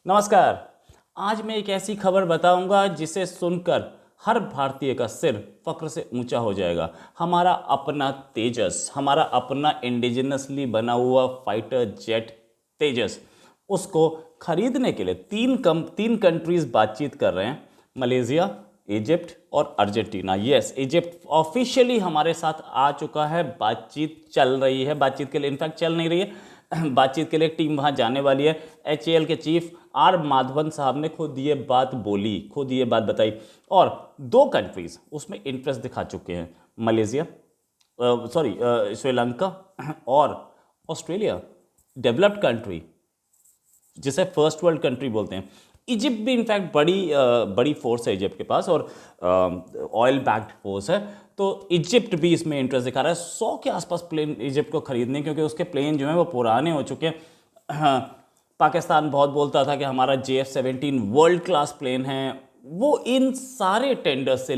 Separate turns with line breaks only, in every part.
नमस्कार। आज मैं एक ऐसी खबर बताऊंगा जिसे सुनकर हर भारतीय का सिर फक्र से ऊंचा हो जाएगा। हमारा अपना तेजस, हमारा अपना इंडिजिनसली बना हुआ फाइटर जेट तेजस, उसको खरीदने के लिए तीन कंट्रीज बातचीत कर रहे हैं। मलेशिया, इजिप्ट और अर्जेंटीना। यस, इजिप्ट ऑफिशियली हमारे साथ आ चुका है। बातचीत चल रही है, बातचीत के लिए इनफैक्ट चल नहीं रही है, बातचीत के लिए एक टीम वहां जाने वाली है। एचएएल के चीफ आर माधवन साहब ने खुद ये बात बोली, खुद ये बात बताई। और दो कंट्रीज उसमें इंटरेस्ट दिखा चुके हैं, मलेशिया, सॉरी श्रीलंका और ऑस्ट्रेलिया। डेवलप्ड कंट्री जिसे फर्स्ट वर्ल्ड कंट्री बोलते हैं। इजिप्ट भी इनफैक्ट बड़ी फोर्स है इजिप्ट के पास, और ऑयल बैक्ड फोर्स है। तो इजिप्ट भी इसमें इंटरेस्ट दिखा रहा है। 100 के आसपास प्लेन इजिप्ट को खरीदने, क्योंकि उसके प्लेन जो हैं वो पुराने हो चुके हैं। हाँ, पाकिस्तान बहुत बोलता था कि हमारा JF-17 वर्ल्ड क्लास प्लेन है। वो इन सारे टेंडर से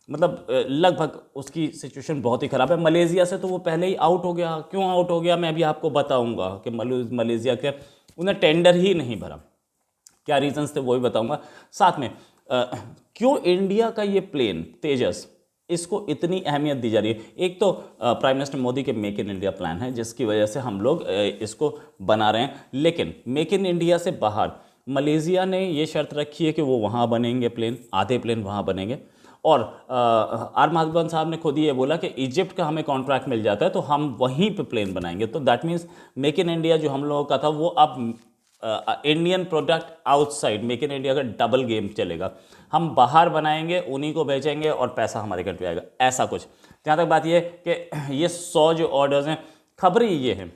लगभग उसकी सिचुएशन बहुत ही ख़राब है। मलेशिया से तो वो पहले ही आउट हो गया। क्यों आउट हो गया मैं अभी आपको बताऊंगा कि मलेशिया के उन्हें टेंडर ही नहीं भरा, क्या रीजंस थे वो भी बताऊंगा। साथ में क्यों इंडिया का ये प्लेन तेजस, इसको इतनी अहमियत दी जा रही है। एक तो प्राइम मिनिस्टर मोदी के मेक इन इंडिया प्लान है, जिसकी वजह से हम लोग इसको बना रहे हैं। लेकिन मेक इन इंडिया से बाहर मलेशिया ने ये शर्त रखी है कि वो वहाँ बनेंगे प्लेन, आधे प्लेन वहाँ बनेंगे। और आर माधवन साहब ने खुद ही ये बोला कि इजिप्ट का हमें कॉन्ट्रैक्ट मिल जाता है तो हम वहीं पे प्लेन बनाएंगे। तो that means make in India जो हम लोगों का था वो अब Indian product outside, make in India का डबल गेम चलेगा। हम बाहर बनाएंगे, उन्हीं को बेचेंगे और पैसा हमारे कंट्री आएगा, ऐसा कुछ। जहाँ तक बात ये कि ये 100 जो ऑर्डर्स हैं, खबरें ये हैं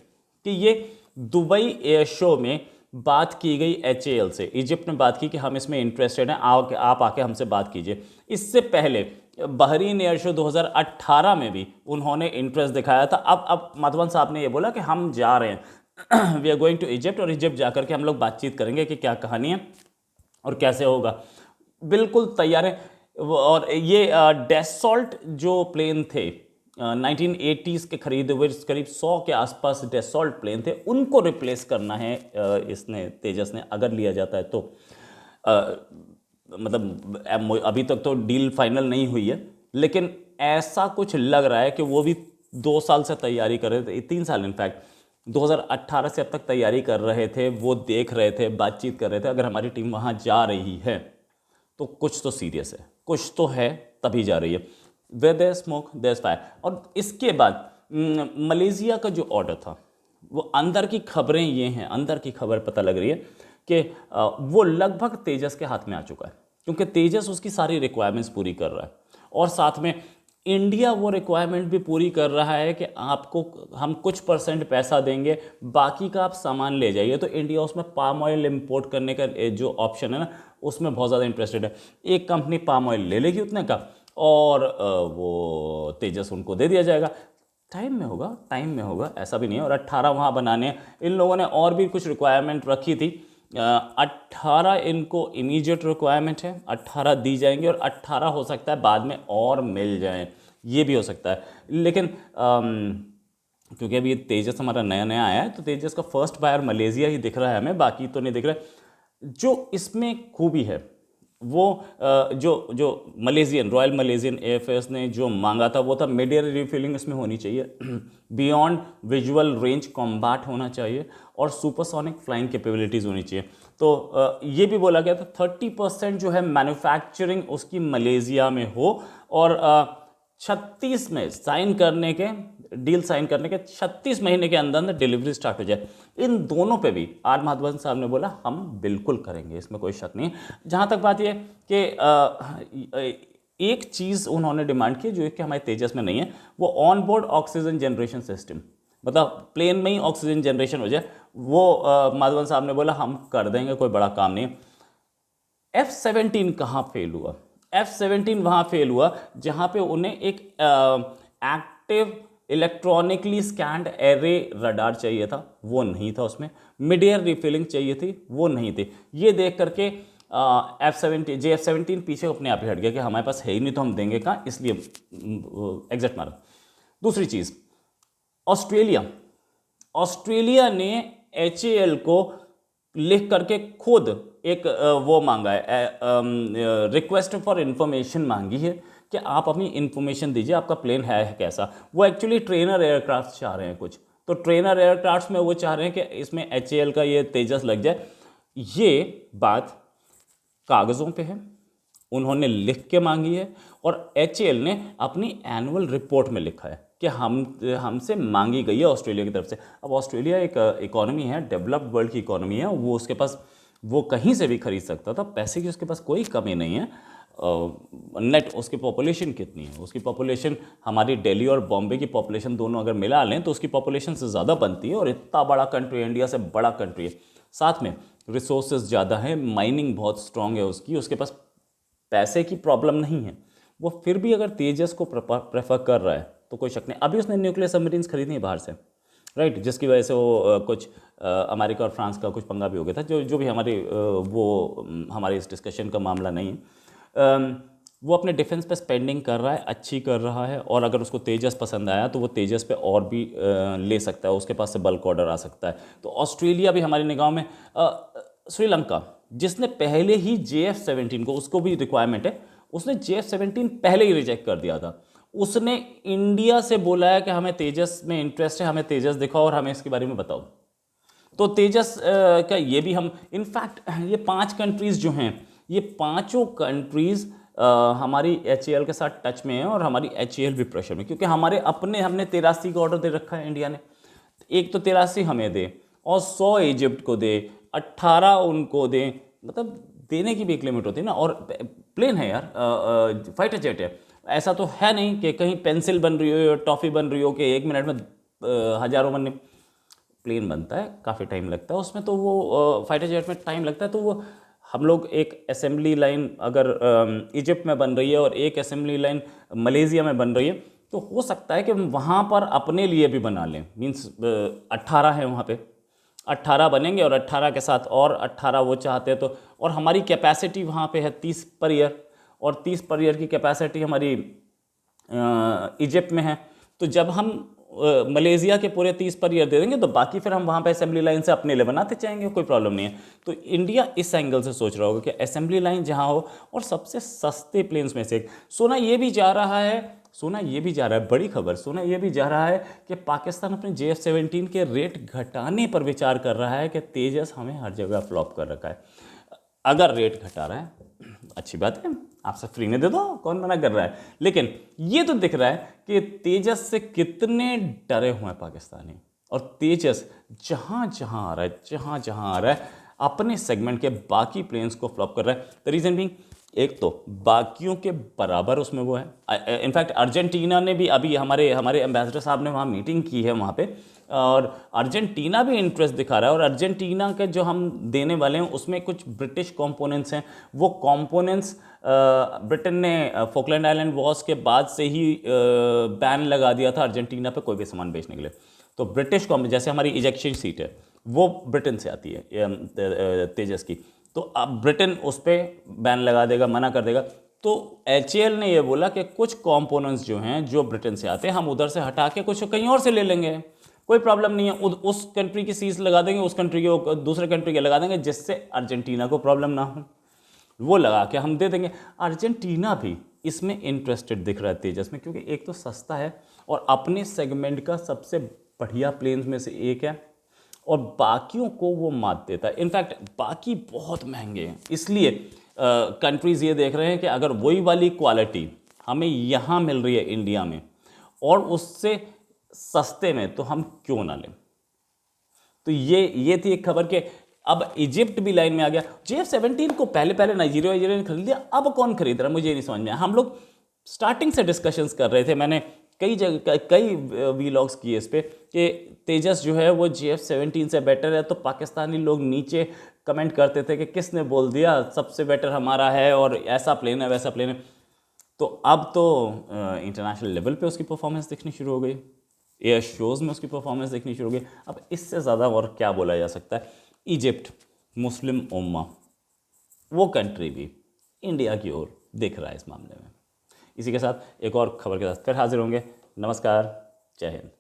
कि ये दुबई एयर शो में बात की गई एचएएल से। इजिप्ट ने बात की कि हम इसमें इंटरेस्टेड हैं, आप आके हमसे बात कीजिए। इससे पहले बहरीन एयर शो 2018 में भी उन्होंने इंटरेस्ट दिखाया था। अब माधवन साहब ने ये बोला कि हम जा रहे हैं, we are going to Egypt, और इजिप्ट जाकर के हम लोग बातचीत करेंगे कि क्या कहानी है और कैसे होगा। बिल्कुल तैयार है। और ये डेसॉल्ट जो प्लेन थे 1980s के खरीदे हुए, करीब 100 के आसपास डेसॉल्ट प्लेन थे, उनको रिप्लेस करना है इसने, तेजस ने, अगर लिया जाता है तो। मतलब अभी तक तो डील फाइनल नहीं हुई है, लेकिन ऐसा कुछ लग रहा है कि वो भी 2 साल से तैयारी कर रहे थे, 3 साल इनफैक्ट, 2018 से अब तक तैयारी कर रहे थे। वो देख रहे थे, बातचीत कर रहे थे, अगर हमारी टीम वहाँ जा रही है तो कुछ तो सीरियस है, कुछ तो है, तभी जा रही है। Where there smoke there fire. और इसके बाद मलेशिया का जो ऑर्डर था, वो अंदर की खबरें ये हैं, अंदर की खबर पता लग रही है कि वो लगभग तेजस के हाथ में आ चुका है, क्योंकि तेजस उसकी सारी रिक्वायरमेंट्स पूरी कर रहा है। और साथ में इंडिया वो रिक्वायरमेंट भी पूरी कर रहा है कि आपको हम कुछ % पैसा देंगे, बाकी का आप सामान ले जाइए। तो इंडिया उसमें पाम ऑयल इंपोर्ट करने का जो ऑप्शन है ना, उसमें बहुत ज़्यादा इंटरेस्टेड है। एक कंपनी पाम ऑयल ले लेगी उतने का, और वो तेजस उनको दे दिया जाएगा। टाइम में होगा, ऐसा भी नहीं है। और 18 वहाँ बनाने हैं। इन लोगों ने और भी कुछ रिक्वायरमेंट रखी थी। 18 इनको इमीडिएट रिक्वायरमेंट है, 18 दी जाएंगी, और 18 हो सकता है बाद में और मिल जाएं, ये भी हो सकता है। लेकिन क्योंकि अभी तेजस हमारा नया नया आया है, तो तेजस का फर्स्ट बायर मलेशिया ही दिख रहा है हमें, बाकी तो नहीं दिख रहा है। जो इसमें खूबी है वो जो मलेशियन रॉयल मलेशियन एयरफोर्स ने जो मांगा था वो था मिड एयर रिफिलिंग इसमें होनी चाहिए, बियॉन्ड विजुअल रेंज कॉम्बैट होना चाहिए, और सुपरसोनिक फ्लाइंग कैपेबिलिटीज़ होनी चाहिए। तो ये भी बोला गया था 30% जो है मैन्युफैक्चरिंग उसकी मलेशिया में हो, और 36 में डील साइन करने के 36 महीने के अंदर अंदर डिलीवरी स्टार्ट हो जाए। इन दोनों पे भी आर माधवन साहब ने बोला हम बिल्कुल करेंगे, इसमें कोई शक नहीं है। जहाँ तक बात यह कि एक चीज़ उन्होंने डिमांड की जो कि हमारे तेजस में नहीं है, वो on board oxygen generation system, मतलब प्लेन में ही ऑक्सीजन जनरेशन हो जाए। वो माधवन साहब ने बोला हम कर देंगे, कोई बड़ा काम नहीं है। F-17 कहाँ फेल हुआ? F-17 वहाँ फेल हुआ जहाँ पे उन्हें एक active electronically scanned array radar चाहिए था, वो नहीं था उसमें। मिड एयर रिफिलिंग चाहिए थी, वो नहीं थी। ये देख करके JF-17 पीछे अपने आप ही हट गया कि हमारे पास है ही नहीं तो हम देंगे कहाँ, इसलिए एग्जिट मारा। दूसरी चीज़, ऑस्ट्रेलिया ने HAL को लिख करके खुद एक वो मांगा है, रिक्वेस्ट फॉर इन्फॉर्मेशन मांगी है कि आप अपनी इन्फॉर्मेशन दीजिए, आपका प्लेन है कैसा। वो एक्चुअली ट्रेनर एयरक्राफ्ट चाह रहे हैं कुछ, तो ट्रेनर एयरक्राफ्ट में वो चाह रहे हैं कि इसमें HAL का ये तेजस लग जाए। ये बात कागज़ों पे है, उन्होंने लिख के मांगी है, और HAL ने अपनी एनुअल रिपोर्ट में लिखा है कि हमसे मांगी गई है ऑस्ट्रेलिया की तरफ से। अब ऑस्ट्रेलिया एक इकोनॉमी है, डेवलप्ड वर्ल्ड की इकोनॉमी है, वो उसके पास वो कहीं से भी खरीद सकता था, पैसे की उसके पास कोई कमी नहीं है। नेट उसकी पॉपुलेशन कितनी है, उसकी पॉपुलेशन हमारी दिल्ली और बॉम्बे की पॉपुलेशन दोनों अगर मिला लें तो उसकी पॉपुलेशन से ज़्यादा बनती है, और इतना बड़ा कंट्री है, इंडिया से बड़ा कंट्री है, साथ में रिसोर्सेज ज़्यादा है, माइनिंग बहुत स्ट्रांग है उसकी, उसके पास पैसे की प्रॉब्लम नहीं है। वो फिर भी अगर तेजस को प्रेफर कर रहा है तो कोई शक नहीं। अभी उसने न्यूक्लियर सबमरीन्स खरीदी है बाहर से, राइट, जिसकी वजह से वो कुछ अमेरिका और फ्रांस का कुछ पंगा भी हो गया था, जो भी हमारी हमारे इस डिस्कशन का मामला नहीं है। वो अपने डिफेंस पे स्पेंडिंग कर रहा है, अच्छी कर रहा है, और अगर उसको तेजस पसंद आया तो वो तेजस पे और भी ले सकता है, उसके पास से बल्क ऑर्डर आ सकता है। तो ऑस्ट्रेलिया भी हमारी निगाह में, श्रीलंका जिसने पहले ही JF-17 को, उसको भी रिक्वायरमेंट है, उसने JF-17 पहले ही रिजेक्ट कर दिया था। उसने इंडिया से बोला है कि हमें तेजस में इंटरेस्ट है, हमें तेजस दिखाओ और हमें इसके बारे में बताओ। तो तेजस का ये भी हम, इनफैक्ट ये 5 कंट्रीज़ जो हैं, ये पांचों कंट्रीज़ हमारी HAL के साथ टच में है, और हमारी HAL भी प्रेशर में, क्योंकि हमारे अपने, हमने 83 का ऑर्डर दे रखा है इंडिया ने। एक तो 83 हमें दे, और 100 इजिप्ट को दे, 18 उनको दे, मतलब देने की भी एक लिमिट होती है ना। और प्लेन है यार, फाइटर जेट है, ऐसा तो है नहीं कि कहीं पेंसिल बन रही हो या टॉफ़ी बन रही हो कि 1 मिनट में हज़ारों बनने। प्लेन बनता है, काफ़ी टाइम लगता है उसमें, तो वो फाइटर जेट में टाइम लगता है। तो वो हम लोग एक असेंबली लाइन अगर इजिप्ट में बन रही है और एक असेंबली लाइन मलेशिया में बन रही है, तो हो सकता है कि वहाँ पर अपने लिए भी बना लें। मीन्स 18 है वहाँ पे, 18 बनेंगे, और 18 के साथ और 18 वो चाहते हैं तो। और हमारी कैपेसिटी वहाँ पे है 30 पर ईयर, और 30 पर ईयर की कैपेसिटी हमारी इजिप्ट में है। तो जब हम मलेशिया के पूरे 30 पर ईयर दे देंगे तो बाकी फिर हम वहाँ पे असेंबली लाइन से अपने लिए बनाते जाएंगे, कोई प्रॉब्लम नहीं है। तो इंडिया इस एंगल से सोच रहा होगा कि असेंबली लाइन जहाँ हो, और सबसे सस्ते प्लेन्स में से एक। सोना ये भी जा रहा है, बड़ी खबर, सोना ये भी जा रहा है कि पाकिस्तान अपने JF-17 के रेट घटाने पर विचार कर रहा है कि तेजस हमें हर जगह फ्लॉप कर रखा है। अगर रेट घटा रहा है अच्छी बात है, आपसे फ्री में दे दो, कौन मना कर रहा है। लेकिन ये तो दिख रहा है कि तेजस से कितने डरे हुए हैं पाकिस्तानी, और तेजस जहां जहां आ रहा है अपने सेगमेंट के बाकी प्लेन्स को फ्लॉप कर रहा है। द रीजन बीइंग, एक तो बाकियों के बराबर उसमें वो है। इनफैक्ट अर्जेंटीना ने भी अभी हमारे एम्बेसडर साहब ने वहाँ मीटिंग की है वहाँ पे, और अर्जेंटीना भी इंटरेस्ट दिखा रहा है। और अर्जेंटीना के जो हम देने वाले हैं उसमें कुछ ब्रिटिश कंपोनेंट्स हैं, वो कंपोनेंट्स ब्रिटेन ने फोकलैंड आइलैंड वॉर्स के बाद से ही बैन लगा दिया था अर्जेंटीना पे कोई भी सामान बेचने के लिए। तो ब्रिटिश जैसे हमारी इजेक्शन सीट है वो ब्रिटेन से आती है तेजस की, तो अब ब्रिटेन उस पर बैन लगा देगा, मना कर देगा। तो HAL ने ये बोला कि कुछ कंपोनेंट्स जो हैं जो ब्रिटेन से आते हैं हम उधर से हटा के कुछ कहीं और से ले लेंगे, कोई प्रॉब्लम नहीं है। उस कंट्री की सीज लगा देंगे, उस कंट्री के दूसरे कंट्री के लगा देंगे, जिससे अर्जेंटीना को प्रॉब्लम ना हो, वो लगा के हम दे देंगे। अर्जेंटीना भी इसमें इंटरेस्टेड दिख रहा है तेजस में, क्योंकि एक तो सस्ता है और अपने सेगमेंट का सबसे बढ़िया प्लेन्स में से एक है, और बाकियों को वो मात देता है। इनफैक्ट बाकी बहुत महंगे हैं, इसलिए कंट्रीज़ ये देख रहे हैं कि अगर वही वाली क्वालिटी हमें यहाँ मिल रही है इंडिया में और उससे सस्ते में, तो हम क्यों ना लें। तो ये थी एक खबर कि अब इजिप्ट भी लाइन में आ गया। JF-17 को पहले नाइजीरिया ने खरीद लिया, अब कौन खरीद रहा है मुझे नहीं समझ में आया। हम लोग स्टार्टिंग से डिस्कशंस कर रहे थे, मैंने कई वीलॉग्स किए इस पे कि तेजस जो है वो JF-17 से बेटर है। तो पाकिस्तानी लोग नीचे कमेंट करते थे कि किसने बोल दिया सबसे बेटर हमारा है और ऐसा प्लेन है वैसा प्लेन है। तो अब तो इंटरनेशनल लेवल पे उसकी परफॉर्मेंस दिखनी शुरू हो गई, एयर शोज़ में उसकी परफॉर्मेंस देखनी शुरू हो गई। अब इससे ज़्यादा और क्या बोला जा सकता है। इजिप्ट मुस्लिम उम्मा, वो कंट्री भी इंडिया की ओर देख रहा है इस मामले में। इसी के साथ एक और खबर के साथ फिर हाजिर होंगे। नमस्कार, जय हिंद।